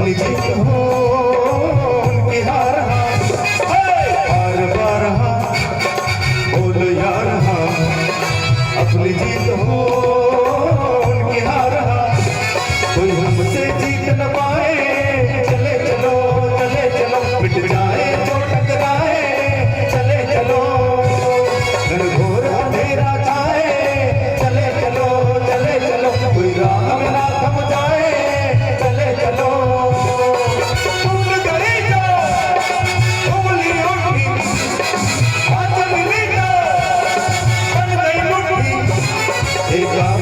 अपनी जीत हो उनकी हार हार बार बोल यार अपनी जीत हो उनकी हार कोई हमसे जीत न पाए चले चलो मिट जाए जो टकराए चले चलो घनघोर अंधेरा छाए चले चलो कोई राह में ना थम जाए चले चलो तुम गए जो उंगली उठी आंचल मिली जो बन गई मुट्ठी एक